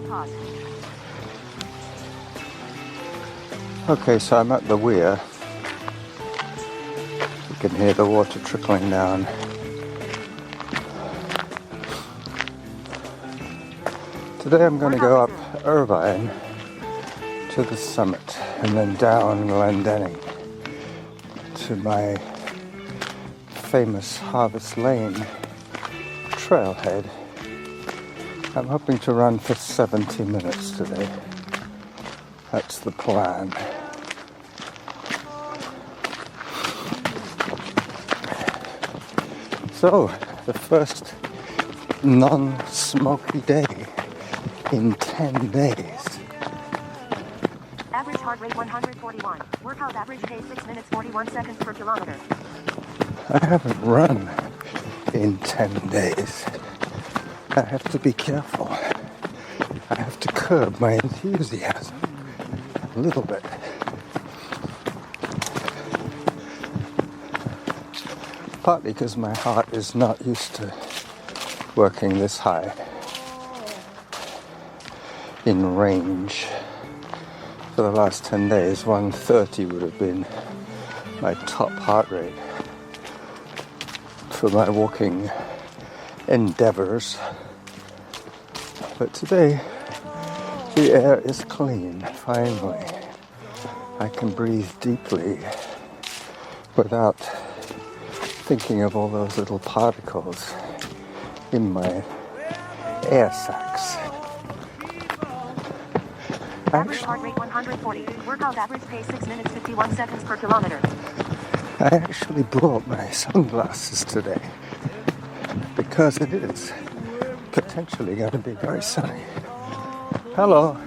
Pause. Okay, so I'm at the weir. You can hear the water trickling down. Today I'm going to go up Irvine to the summit and then down Glendenning to my famous Harvest Lane trailhead. I'm hoping to run for 70 minutes today. That's the plan. So, the first non-smoky day in 10 days. Average heart rate 141. Workout average pace 6 minutes 41 seconds per kilometer. I haven't run in 10 days. I have to be careful. I have to curb my enthusiasm a little bit. Partly because my heart is not used to working this high in range. For the last 10 days, 130 would have been my top heart rate for my walking endeavors. But today, the air is clean, finally. I can breathe deeply without thinking of all those little particles in my air sacs. Average heart rate 140. Workout average pace 6 minutes 51 seconds per kilometer. I actually brought my sunglasses today because it is potentially going to be very sunny. Hello.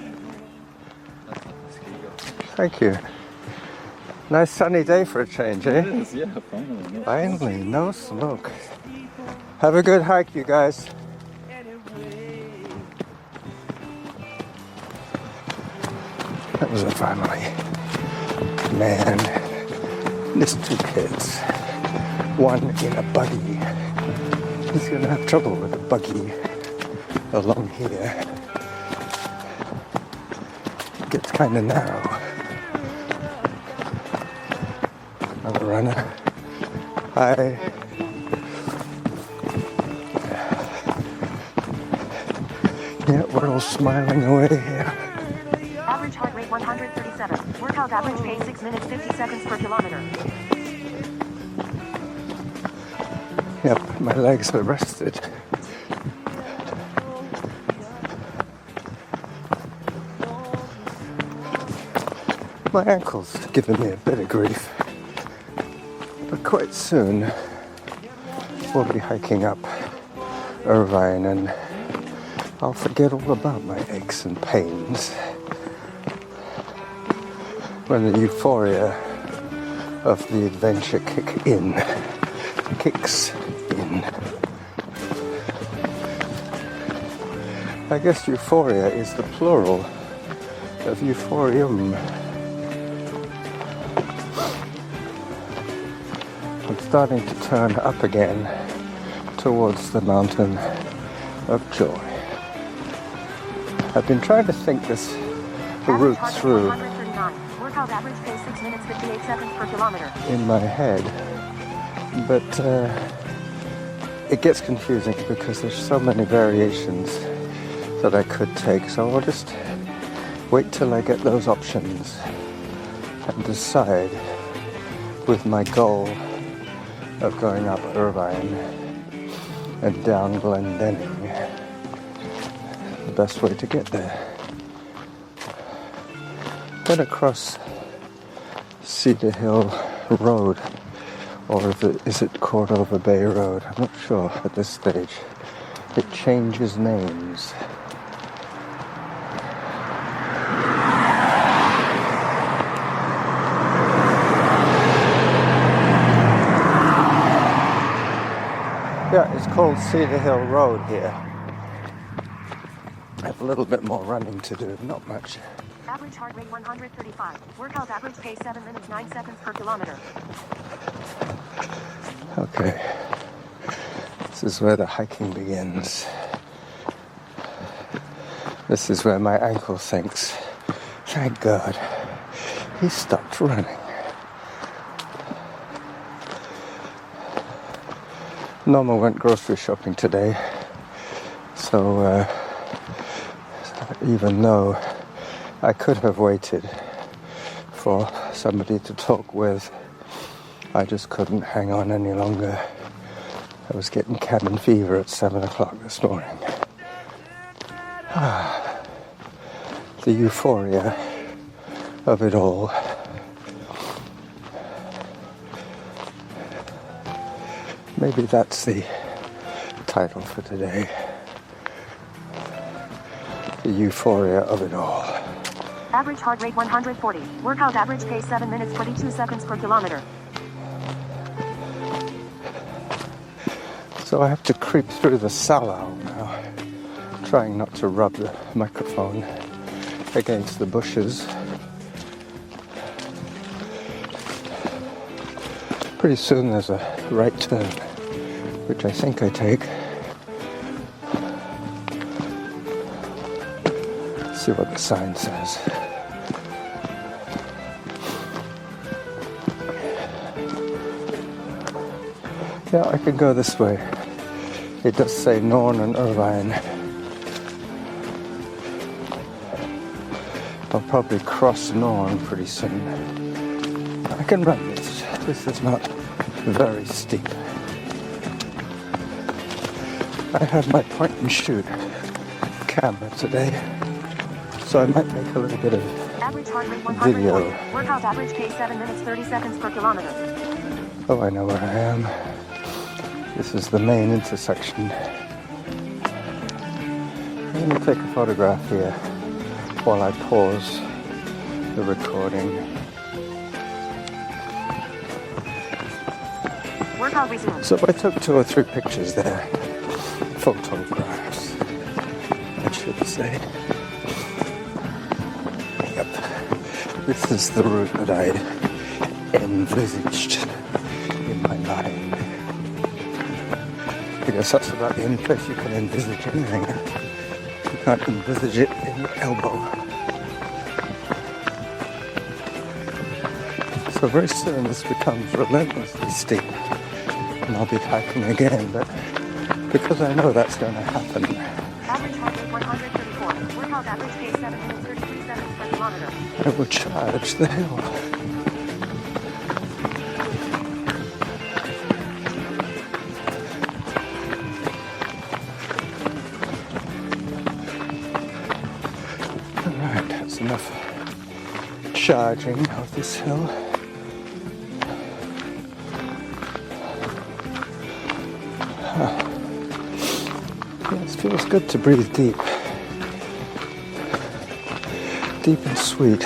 Thank you. Nice sunny day for a change, eh? It is, yeah, finally. Finally, no smoke. Have a good hike, you guys. That was a family. Man, there's 2 kids. One in a buggy. He's gonna have trouble with the buggy along here. It gets kind of narrow. Another runner. Hi. Yeah, we're all smiling away here. Average heart rate 137. Workout average pace 6 minutes 50 seconds per kilometer. Yep, my legs are rested. My ankle's giving me a bit of grief. But quite soon, we'll be hiking up Irvine and I'll forget all about my aches and pains when the euphoria of the adventure kicks in. I guess euphoria is the plural of euphorium. I'm starting to turn up again towards the mountain of joy. I've been trying to think this route through Workout average pace 6 minutes 58 seconds per kilometer. in my head, but it gets confusing because there's so many variations that I could take, so I'll just wait till I get those options and decide with my goal of going up Irvine and down Glendenning the best way to get there. Then across Cedar Hill Road, or is it Cordova Bay Road? I'm not sure at this stage. It changes names. Yeah, it's called Cedar Hill Road here. I have a little bit more running to do, not much. Average heart rate 135. Workout average pace 7 minutes 9 seconds per kilometer. Okay, this is where the hiking begins. This is where my ankle thinks, thank God, he stopped running. Norma went grocery shopping today, so even though I could have waited for somebody to talk with, I just couldn't hang on any longer. I was getting cabin fever at 7 o'clock this morning. The euphoria of it all. Maybe that's the title for today. The euphoria of it all. Average heart rate 140. Workout average pace 7 minutes 22 seconds per kilometer. So I have to creep through the salao now, trying not to rub the microphone against the bushes. Pretty soon there's a right turn, which I think I take. Let's see what the sign says. Yeah, I can go this way. It does say Norn and Irvine. I'll probably cross Norn pretty soon. I can run this. This is not very steep. I have my point and shoot camera today, so I might make a little bit of Average heart rate 140. video. Workout average pace 7 minutes 30 seconds per kilometer. Oh, I know where I am. This is the main intersection. Let me take a photograph here while I pause the recording. Workout resumed. So I took 2 or 3 pictures there. Photographs, I should say. Yep. This is the route that I envisaged in my mind. I guess that's about the only place you can envisage anything. You can't envisage it in your elbow. So very soon this becomes relentlessly steep, and I'll be hiking again, but because I know that's going to happen. Average heart rate 134. Workout average pace 7 minutes 33 seconds per kilometer. I will charge the hill. Alright, that's enough charging of this hill. It feels good to breathe deep. Deep and sweet.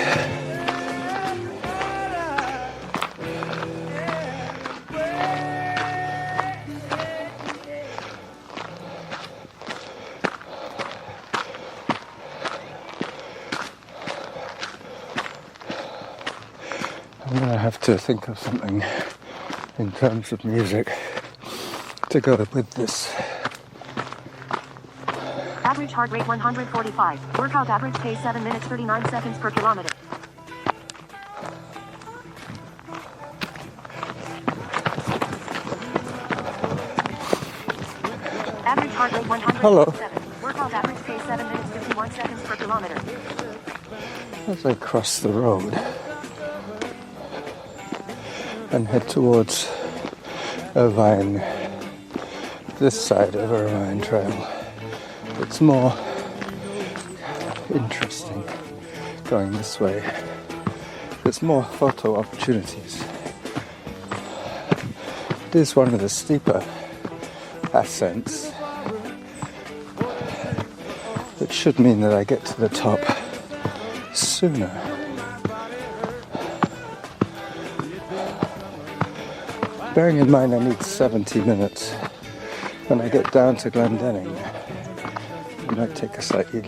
I'm going to have to think of something in terms of music to go with this. Average heart rate 145. Workout average pace 7 minutes 39 seconds per kilometer. Average heart rate 107. Hello. Workout average pace 7 minutes 51 seconds per kilometer. As I cross the road and head towards Irvine, this side of Irvine Trail, it's more interesting going this way. There's more photo opportunities. It is one of the steeper ascents. It should mean that I get to the top sooner. Bearing in mind I need 70 minutes when I get down to Glendenning. I might take a slightly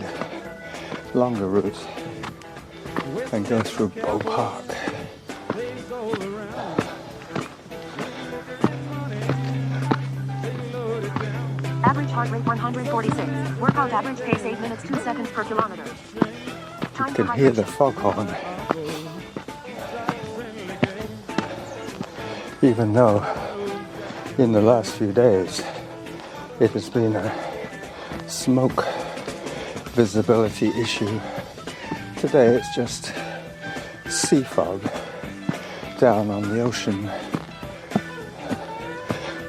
longer route and go through Bow Park. Average heart rate 146. Workout average pace 8 minutes 2 seconds per kilometer. You can hear the foghorn. Even though in the last few days it has been a smoke visibility issue, today it's just sea fog down on the ocean.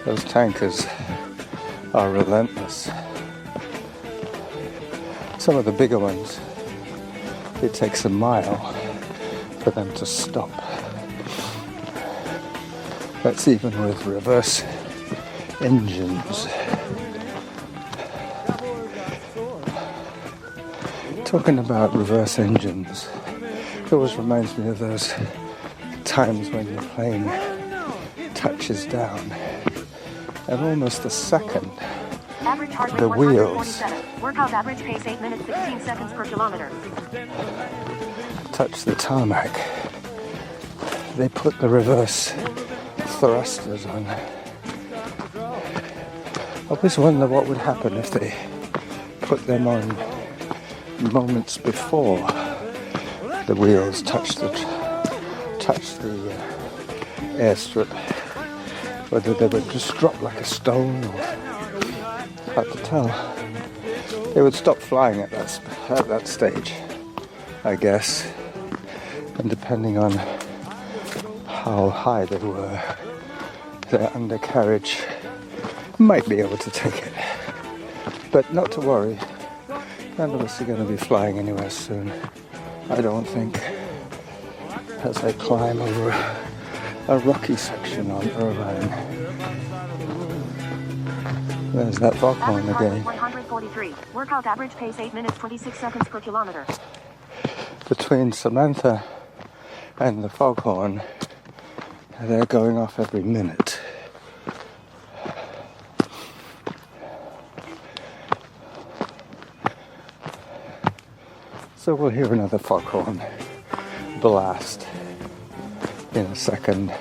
Those tankers are relentless. Some of the bigger ones, it takes a mile for them to stop. That's even with reverse engines. Talking about reverse engines, it always reminds me of those times when your plane touches down and almost a second the wheels workout average pace 8 minutes 16 seconds per kilometer. Touch the tarmac. They put the reverse thrusters on. I always wonder what would happen if they put them on moments before the wheels touch the airstrip, whether they would just drop like a stone or hard to tell. They would stop flying at that stage, I guess, and depending on how high they were, their undercarriage might be able to take it. But not to worry, none of us are going to be flying anywhere soon, I don't think, as I climb over a rocky section on Irvine. There's that foghorn again. 143. Workout average pace 8 minutes 26 seconds per kilometer. Between Samantha and the foghorn, they're going off every minute. So we'll hear another foghorn blast in a second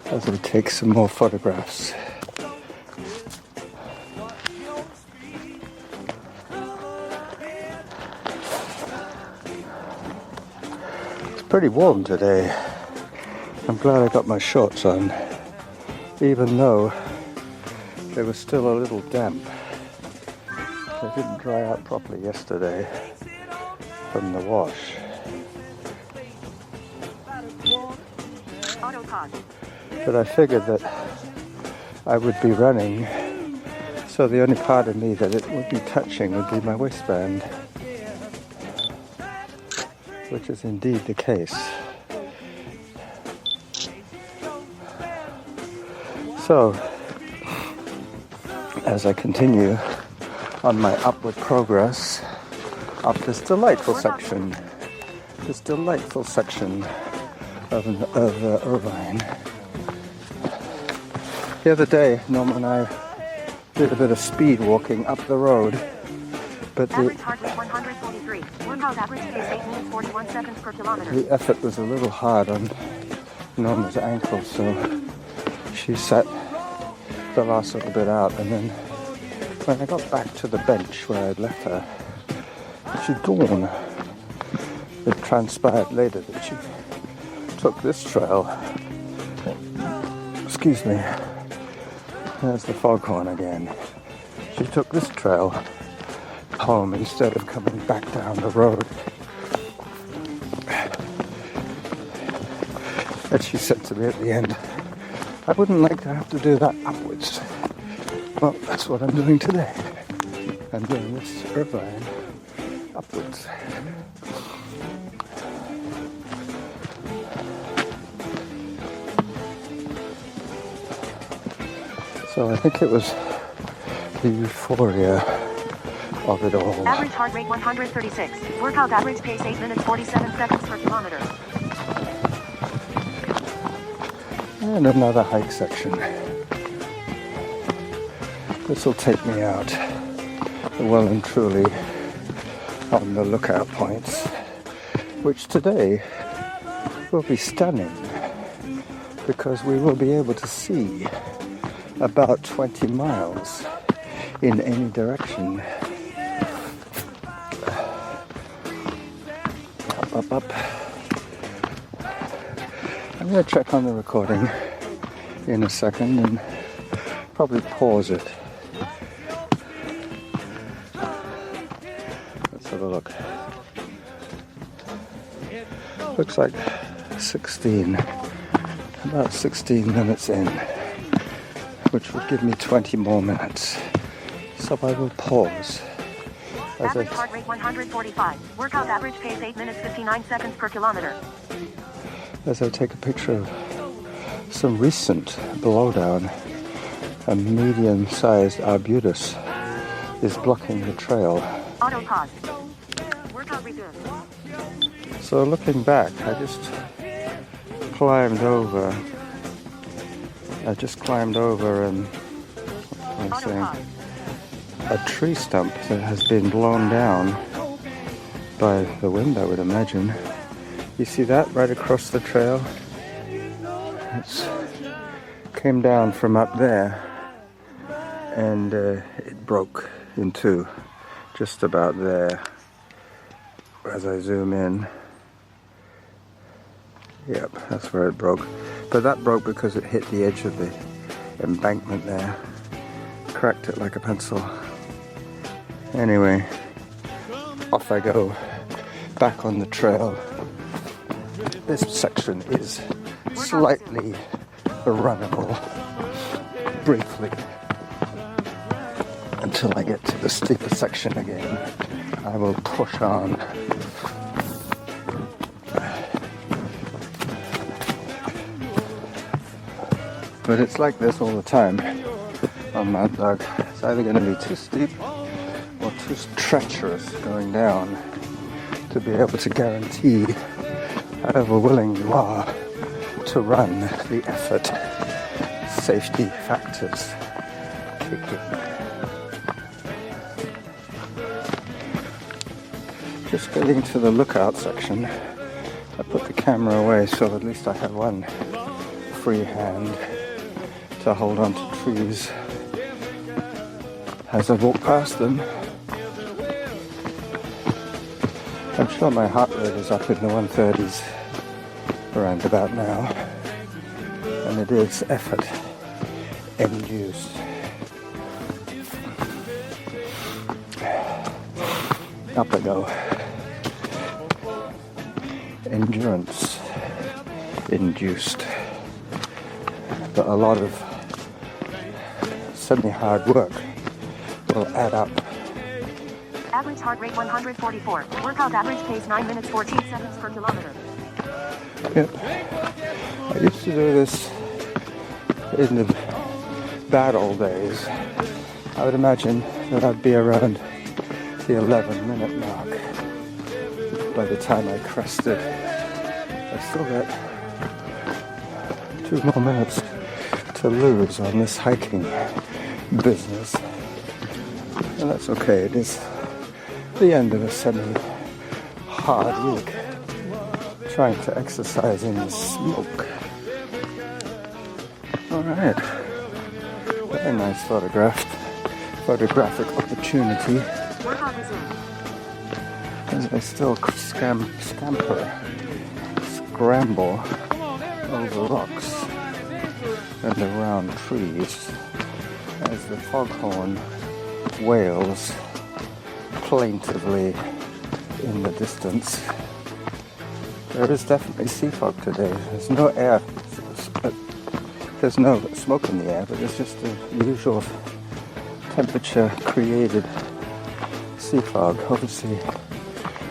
as we take some more photographs. It's pretty warm today. I'm glad I got my shorts on, even though they were still a little damp. They didn't dry out properly yesterday from the wash. But I figured that I would be running, so the only part of me that it would be touching would be my waistband, which is indeed the case. So, as I continue on my upward progress up this delightful section of Irvine. The other day, Norma and I did a bit of speed walking up the road, but average heart rate 143. Workout average pace 8 minutes 41 seconds per kilometer. The effort was a little hard on Norma's ankle, so she sat the last little bit out, and then when I got back to the bench where I'd left her, she'd gone. It transpired later that she took this trail. Excuse me. There's the foghorn again. She took this trail home instead of coming back down the road. And she said to me at the end, I wouldn't like to have to do that upwards. Well, that's what I'm doing today. I'm doing this Irvine upwards. So I think it was the euphoria of it all. Average heart rate 136. Workout average pace 8 minutes 47 seconds per kilometer. And another hike section. This will take me out well and truly on the lookout points, which today will be stunning because we will be able to see about 20 miles in any direction. Up. I'm going to check on the recording in a second and probably pause it. Let's have a look. Looks like about 16 minutes in, which would give me 20 more minutes. So I will pause. Average heart rate 145. Workout average pace 8 minutes 59 seconds per kilometer. As I take a picture of some recent blowdown, a medium-sized arbutus is blocking the trail. Auto pause. Workout resumed. So looking back, I just climbed over and I'm Auto saying pause. a tree stump that has been blown down by the wind, I would imagine. You see that right across the trail? It came down from up there and it broke in two just about there. As I zoom in, yep, that's where it broke. But that broke because it hit the edge of the embankment there, cracked it like a pencil. Anyway, off I go, back on the trail. This section is slightly runnable, briefly, until I get to the steeper section again. I will push on. But it's like this all the time on Mount Dog. It's either going to be too steep or too treacherous going down to be able to guarantee however willing you are to run the effort. Safety factors kick in. Just getting to the lookout section, I put the camera away so at least I have one free hand to hold on to trees as I walk past them. I'm sure my heart rate is up in the 130s around about now, and it is effort induced. Up I go. Endurance induced, but a lot of semi-hard work will add up. Average heart rate 144. Workout average pace 9 minutes 14 seconds per kilometer. Yep. I used to do this in the bad old days. I would imagine that I'd be around the 11-minute mark by the time I crested. I still got 2 more minutes to lose on this hiking business. And that's okay. It is the end of a semi-hard week trying to exercise in the smoke. Alright. Very nice photographic opportunity. Workout resumed. As I still scramble over rocks and around trees as the foghorn wails plaintively in the distance. There is definitely sea fog today. There's no air, there's no smoke in the air, but there's just the usual temperature created sea fog. Obviously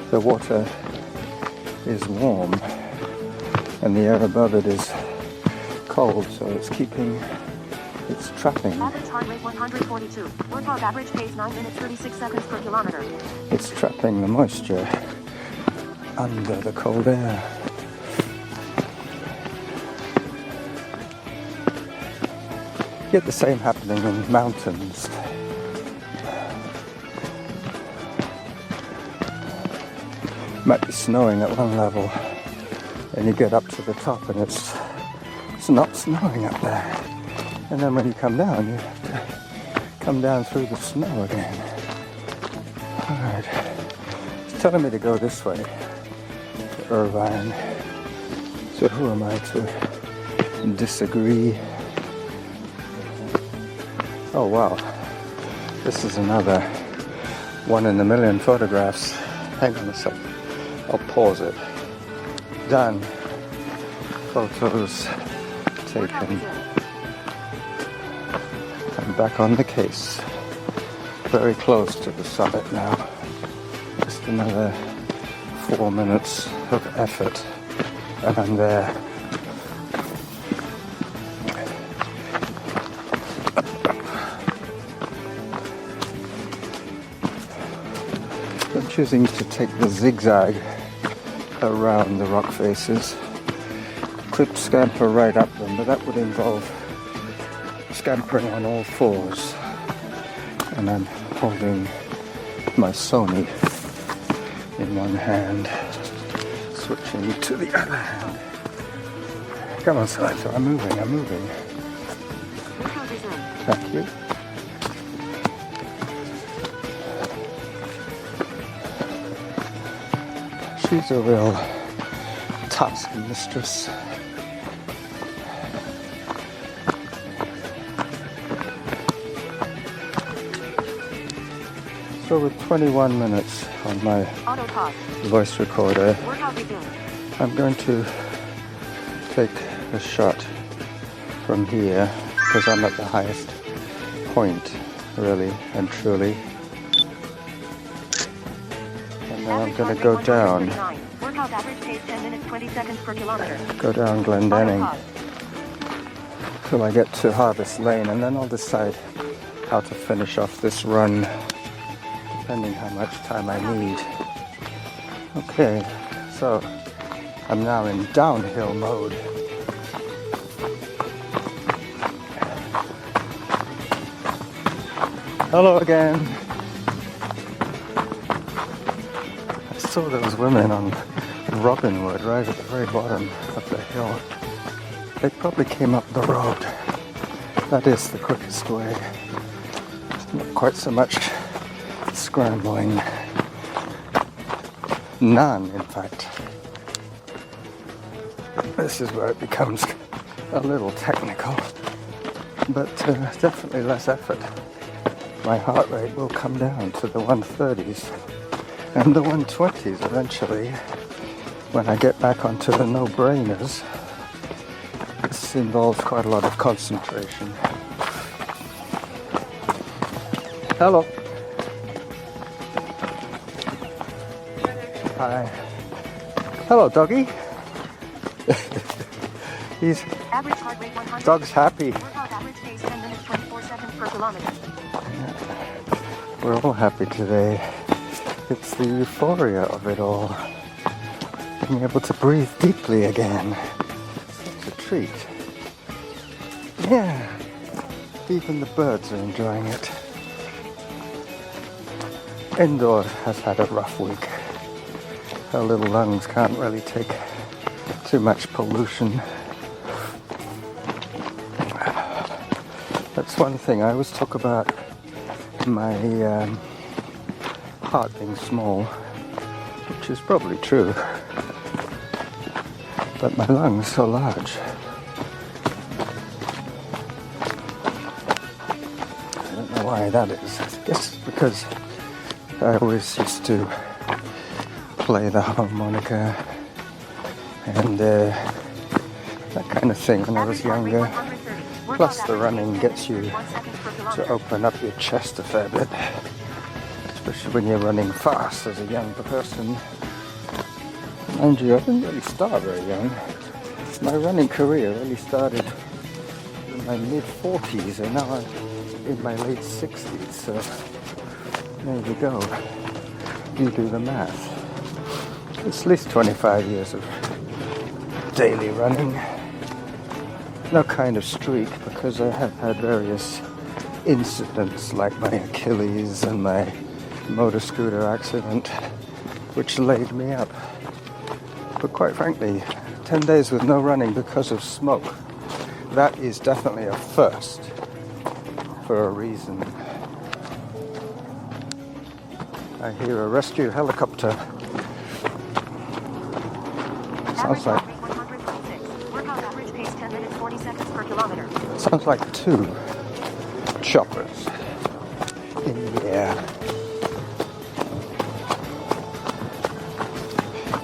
the water is warm and the air above it is cold, so it's trapping. Average heart rate 142. Workout average pace 9 minutes 36 seconds per kilometer. It's trapping the moisture under the cold air. You get the same happening in mountains. Might be snowing at one level, and you get up to the top and it's not snowing up there. And then when you come down, you have to come down through the snow again. Alright. It's telling me to go this way, to Irvine. So who am I to disagree? Oh wow. This is another 1 in a million photographs. Hang on a sec. I'll pause it. Done. Photos taken. I'm back on the case. Very close to the summit now. Just another 4 minutes of effort and I'm there. I'm choosing to take the zigzag around the rock faces. Could scamper right up them, but that would involve scampering on all fours. And I'm holding my Sony in one hand, switching to the other hand. Come on, Samantha, I'm moving. Thank you. She's a real task mistress. So with 21 minutes on my voice recorder, I'm going to take a shot from here because I'm at the highest point, really and truly. And then I'm going to go down. Go down Glendenning till I get to Harvest Lane, and then I'll decide how to finish off this run, depending how much time I need. Okay, so I'm now in downhill mode. Hello again. I saw those women on Robinwood right at the very bottom of the hill. They probably came up the road. That is the quickest way. Not quite so much scrambling. None, in fact. This is where it becomes a little technical, but definitely less effort. My heart rate will come down to the 130s and the 120s eventually when I get back onto the no-brainers. This involves quite a lot of concentration. Hello. Hi. Hello, doggy. He's dog's happy. We're all happy today. It's the euphoria of it all. Being able to breathe deeply again. Such a treat. Yeah. Even the birds are enjoying it. Indoor has had a rough week. Our little lungs can't really take too much pollution. That's one thing. I always talk about my heart being small, which is probably true. But my lungs so large. I don't know why that is. I guess because I always used to play the harmonica and that kind of thing when I was younger. Plus the running gets you to open up your chest a fair bit, especially when you're running fast as a young person. Mind you, I didn't really start very young. My running career really started in my mid-40s and now I'm in my late 60s, so there you go. You do the math. It's at least 25 years of daily running. No kind of streak, because I have had various incidents like my Achilles and my motor scooter accident, which laid me up. But quite frankly, 10 days with no running because of smoke that is definitely a first for a reason. I hear a rescue helicopter. Sounds like 126. Workout average pace 10 minutes 40 seconds per kilometer. sounds like 2 choppers in the air.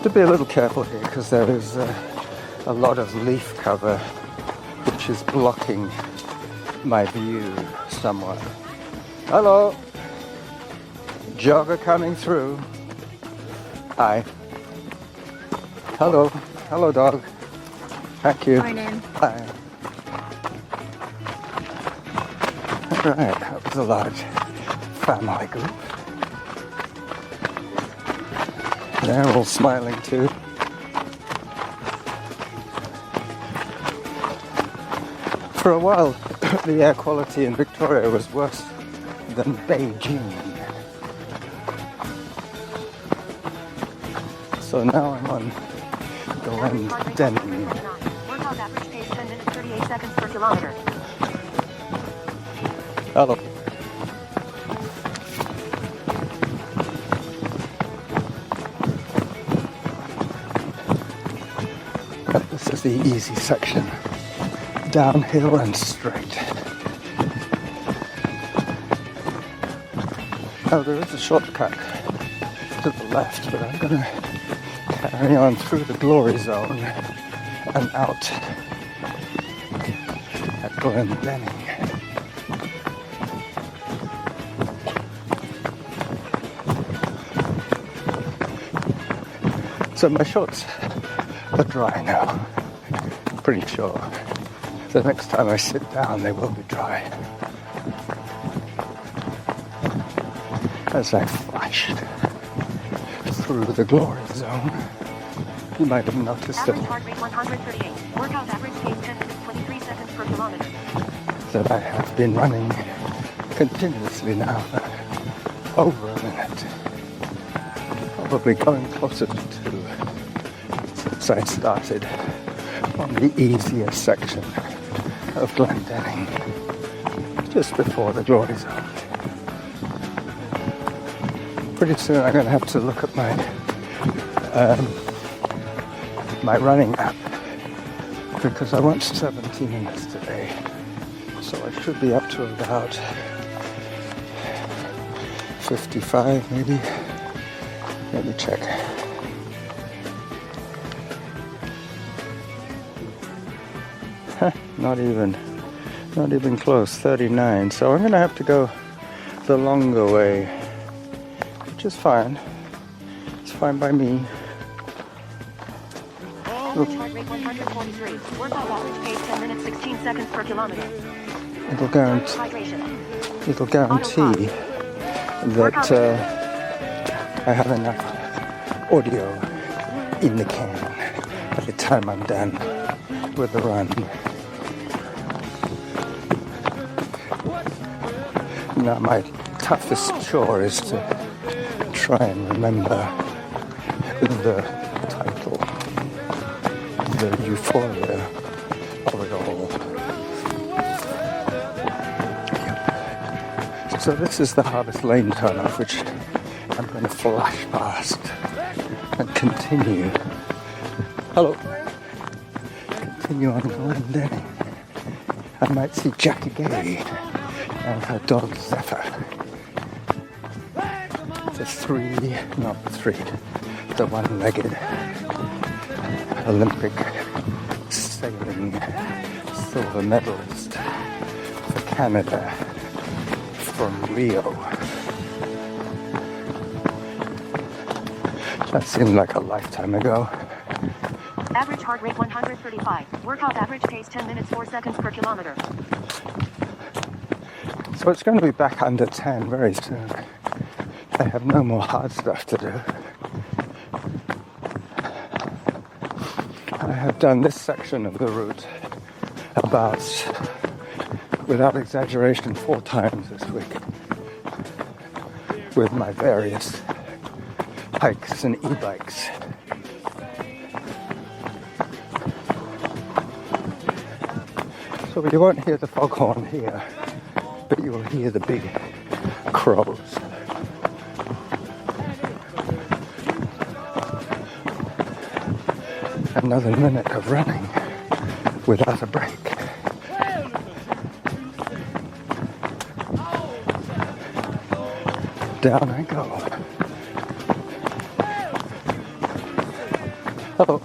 To be a little careful here because there is a lot of leaf cover which is blocking my view somewhat. Hello, jogger coming through. Hi. Hello, hello dog. Thank you. Morning. Hi. Alright, that was a large family group. They're all smiling too. For a while, the air quality in Victoria was worse than Beijing. So now I'm on Glendenning. Workout average pace 10 minutes 38 seconds per kilometer. Hello. This is the easy section. Downhill and straight. Oh, there is a shortcut to the left, but I'm going to carry on through the glory zone and out at Glendenning. So my shorts are dry now. Pretty sure. The next time I sit down, they will be dry. As I flashed through the glory zone, you might have noticed Average heart rate 138. Workout average pace 10 minutes 23 seconds per kilometer. that I have been running continuously now for over a minute. Probably going closer to 2 since I started on the easier section of Glendenning, just before the glory zone. Pretty soon I'm going to have to look at my running app because I went 70 minutes today, so I should be up to about 55 maybe. Let me check. Not even close, 39. So I'm gonna have to go the longer way, which is fine. It's fine by me. Average heart rate 143. Workout average pace 10 minutes 16 seconds per kilometer. It'll guarantee that I have enough audio in the can by the time I'm done with the run. Now my toughest chore is to try and remember the title, the Euphoria of it all. So this is the Harvest Lane turnoff, which I'm going to flash past and continue. Hello. Continue on Glendenning. I might see Jackie Gay and her dog Zephyr. The one-legged Olympic sailing silver medalist for Canada from Rio. That seemed like a lifetime ago. Average heart rate 135. Workout average pace 10 minutes 4 seconds per kilometer. So it's going to be back under 10 very soon. I have no more hard stuff to do. I have done this section of the route about, without exaggeration, 4 times this week with my various hikes and e-bikes. So you won't hear the foghorn here, but you will hear the big crows. Another minute of running without a break. Down I go. Hello.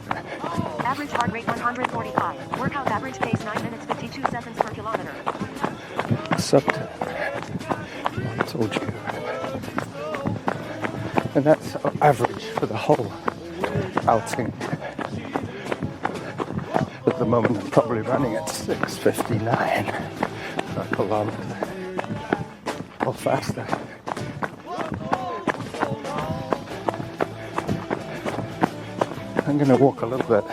Average heart rate 145. Workout average pace 9 minutes 52 seconds per kilometer. Sub 10. I told you. And that's average for the whole outing. At the moment I'm probably running at 6:59 per kilometer. Or faster. I'm going to walk a little bit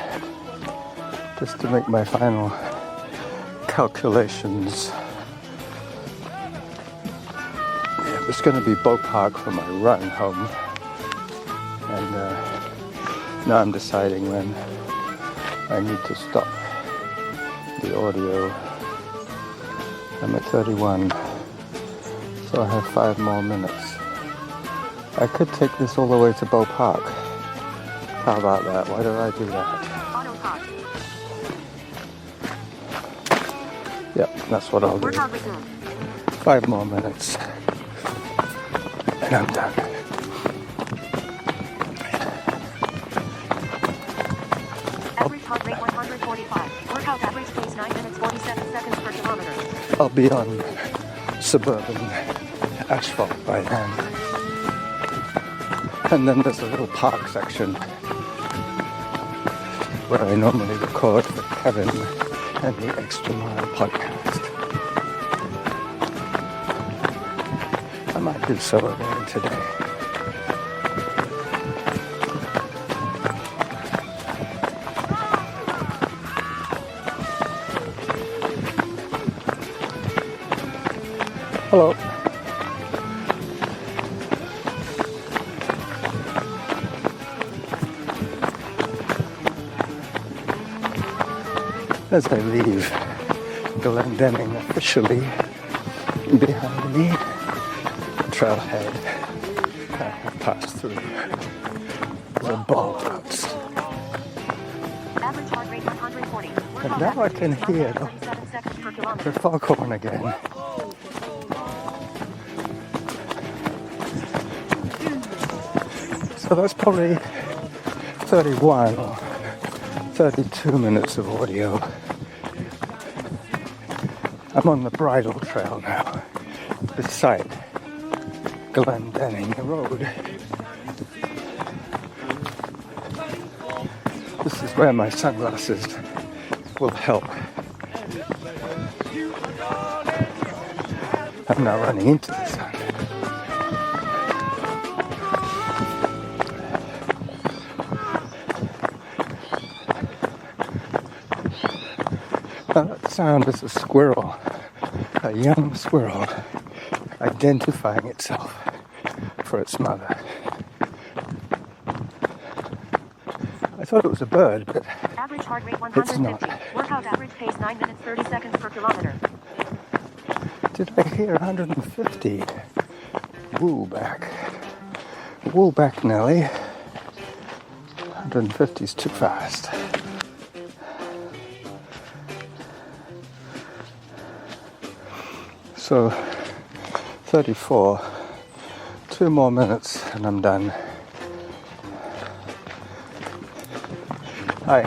just to make my final calculations. Yeah, it's going to be Bow Park for my run home, and now I'm deciding when I need to stop the audio. I'm at 31, so I have 5 more minutes. I could take this all the way to Bow Park. How about that? Why did I do that? Yep, that's what I'll do. 5 more minutes. And I'm done. Average heart rate 145. Workout average pace 9 minutes 47 seconds per kilometer. I'll be on suburban asphalt by then. And then there's a little park section where I normally record for Kevin and the Extra Mile podcast. I might do so again today. Hello. As I leave Glendenning officially behind me, trailhead I have passed through the ball routes. Average heart rate 140. And now I can hear the foghorn again. So that's probably 31 or 32 minutes of audio. I'm on the bridle trail now, beside Glendenning Road. This is where my sunglasses will help. I'm now running into the sun. That sound is a squirrel, a young squirrel, identifying itself for its mother. I thought it was a bird, but average heart rate it's 150. not. Workout average pace 9 minutes 30 seconds per kilometer. Did I hear 150? Woo back. Woo back, Nelly. 150 is too fast. So 34, 2 more minutes and I'm done. Hi.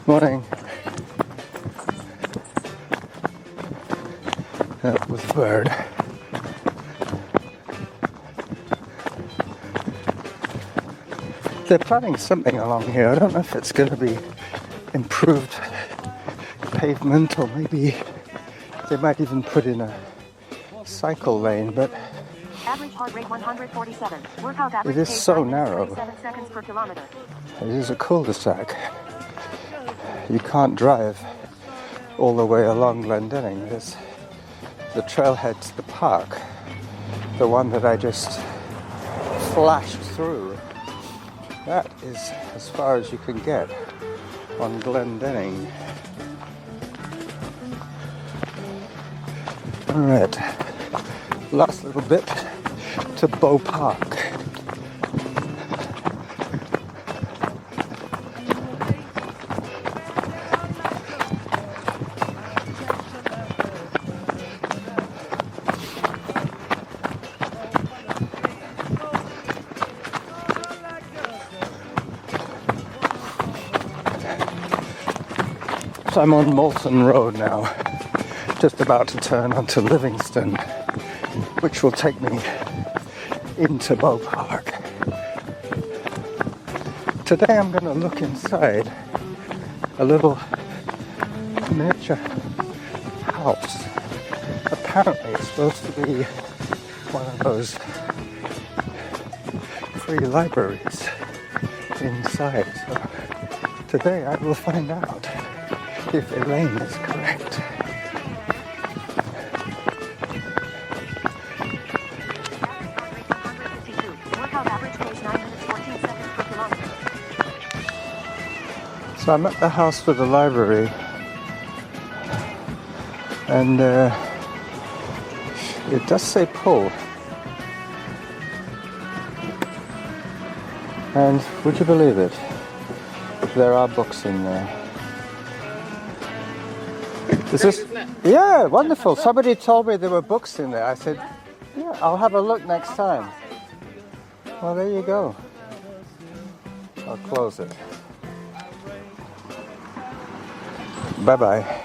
Morning. That was a bird. They're planning something along here. I don't know if it's going to be improved pavement or maybe they might even put in a cycle lane, but average heart rate 147. Workout average it is pace so 9 minutes narrow. 37 seconds per kilometer. It is a cul-de-sac. You can't drive all the way along Glendenning. There's the trailhead to the park, the one that I just flashed through That is as far as you can get on Glendenning. Alright, last little bit to Bow Park. So I'm on Moulton Road now, just about to turn onto Livingston, which will take me into Bow Park. Today I'm going to look inside a little miniature house. Apparently it's supposed to be one of those free libraries inside. So today I will find out if Elaine is correct. Workout average pace 9 minutes 14 seconds per kilometer. So I'm at the house with the library, and it does say pull. And would you believe it? There are books in there. Is this? Yeah, wonderful. Somebody told me there were books in there. I said, yeah, I'll have a look next time. Well, there you go. I'll close it. Bye-bye.